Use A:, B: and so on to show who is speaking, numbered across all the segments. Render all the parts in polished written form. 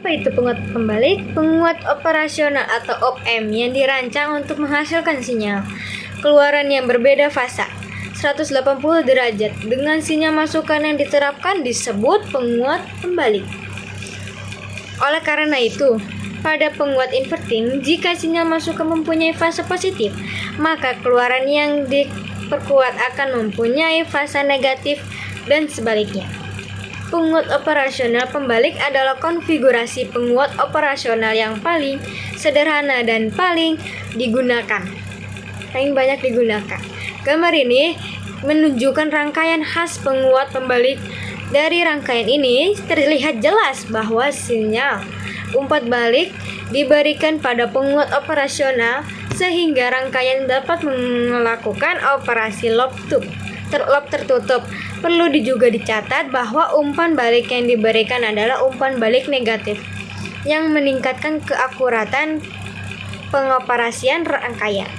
A: Apa itu penguat pembalik? Penguat operasional atau OPM yang dirancang untuk menghasilkan sinyal keluaran yang berbeda fasa 180 derajat dengan sinyal masukan yang diterapkan disebut penguat pembalik. Oleh karena itu, pada penguat inverting, jika sinyal masukan mempunyai fasa positif, maka keluaran yang diperkuat akan mempunyai fasa negatif dan sebaliknya. Penguat operasional pembalik adalah konfigurasi penguat operasional yang paling sederhana dan paling banyak digunakan. Gambar ini menunjukkan rangkaian khas penguat pembalik. Dari rangkaian ini terlihat jelas bahwa sinyal umpan balik diberikan pada penguat operasional sehingga rangkaian dapat melakukan operasi loop tertutup. Perlu juga dicatat bahwa umpan balik yang diberikan adalah umpan balik negatif yang meningkatkan keakuratan pengoperasian rangkaian.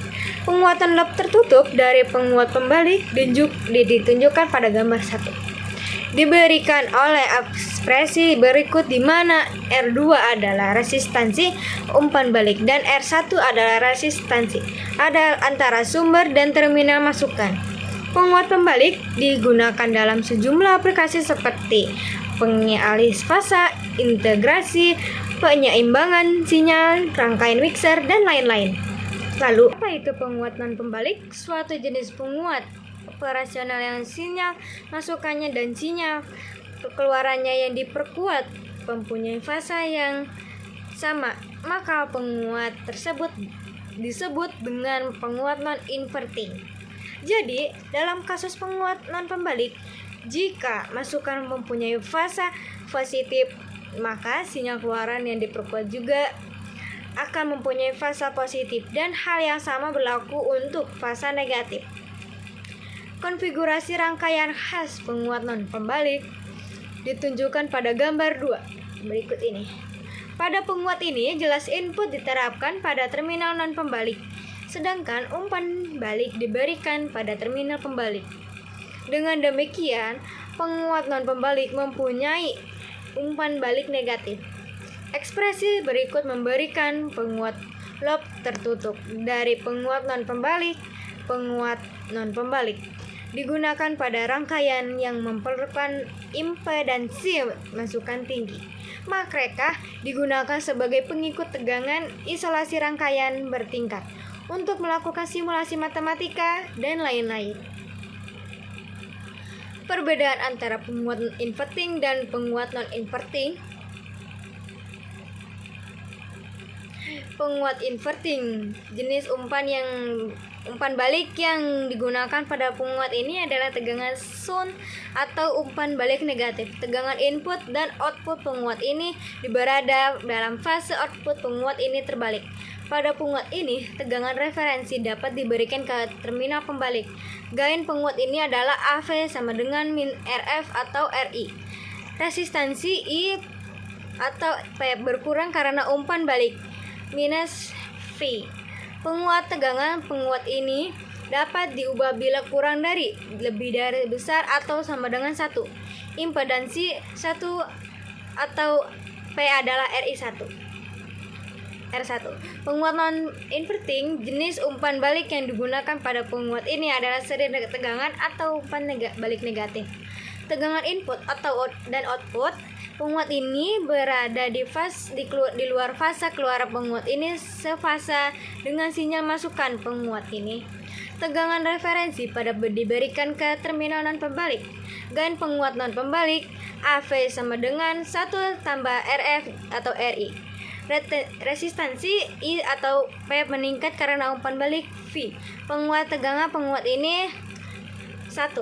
A: Penguatan loop tertutup dari penguat pembalik ditunjukkan pada gambar 1. Diberikan oleh ekspresi berikut di mana R2 adalah resistansi umpan balik dan R1 adalah resistansi antara sumber dan terminal masukan. Penguat pembalik digunakan dalam sejumlah aplikasi seperti pengalih fasa, integrasi, penyeimbangan sinyal, rangkaian mixer, dan lain-lain. Lalu, apa itu penguat non-pembalik? Suatu jenis penguat operasional yang sinyal masukannya dan sinyal keluarannya yang diperkuat mempunyai fasa yang sama, maka penguat tersebut disebut dengan penguat non-inverting. Jadi, dalam kasus penguat non-pembalik, jika masukan mempunyai fasa positif, maka sinyal keluaran yang diperkuat juga akan mempunyai fasa positif dan hal yang sama berlaku untuk fasa negatif. Konfigurasi rangkaian khas penguat non-pembalik ditunjukkan pada gambar 2 berikut ini. Pada penguat ini jelas input diterapkan pada terminal non-pembalik, sedangkan umpan balik diberikan pada terminal pembalik. Dengan demikian, penguat non-pembalik mempunyai umpan balik negatif. Ekspresi berikut memberikan penguat loop tertutup dari penguat non-pembalik. Penguat non-pembalik digunakan pada rangkaian yang memerlukan impedansi masukan tinggi. Mereka digunakan sebagai pengikut tegangan isolasi rangkaian bertingkat untuk melakukan simulasi matematika dan lain-lain. Perbedaan antara penguat inverting dan penguat non-inverting. Penguat inverting, jenis umpan balik yang digunakan pada penguat ini adalah tegangan sun atau umpan balik negatif. Tegangan input dan output penguat ini berada dalam fase output penguat ini terbalik. Pada penguat ini, tegangan referensi dapat diberikan ke terminal pembalik. Gain penguat ini adalah AV sama dengan min RF atau RI. Resistansi I atau P berkurang karena umpan balik minus V. Penguat tegangan penguat ini dapat diubah bila kurang dari, lebih dari, besar atau sama dengan 1. Impedansi 1 atau P adalah R1. Penguat non-inverting, jenis umpan balik yang digunakan pada penguat ini adalah seri tegangan atau umpan balik negatif. Tegangan input dan output penguat ini berada di luar fasa keluaran penguat ini sefasa dengan sinyal masukan penguat ini. Tegangan referensi diberikan ke terminal non-pembalik. Gain penguat non-pembalik AV sama dengan 1 tambah RF atau RI. Resistansi I atau P meningkat karena umpan balik V. Penguat tegangan penguat ini 1.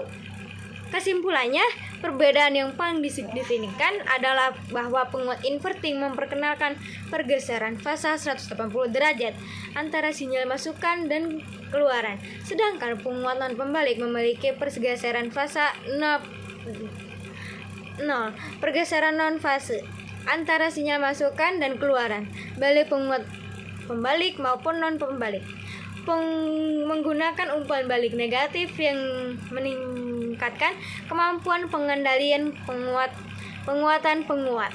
A: Kesimpulannya, perbedaan yang paling disignifikan adalah bahwa penguat inverting memperkenalkan pergeseran fasa 180 derajat antara sinyal masukan dan keluaran, sedangkan penguat non-pembalik memiliki pergeseran fasa 0 pergeseran non-fase antara sinyal masukan dan keluaran, baik penguat pembalik maupun non-pembalik. Menggunakan umpan balik negatif yang meningkatkan kemampuan pengendalian penguatan penguat.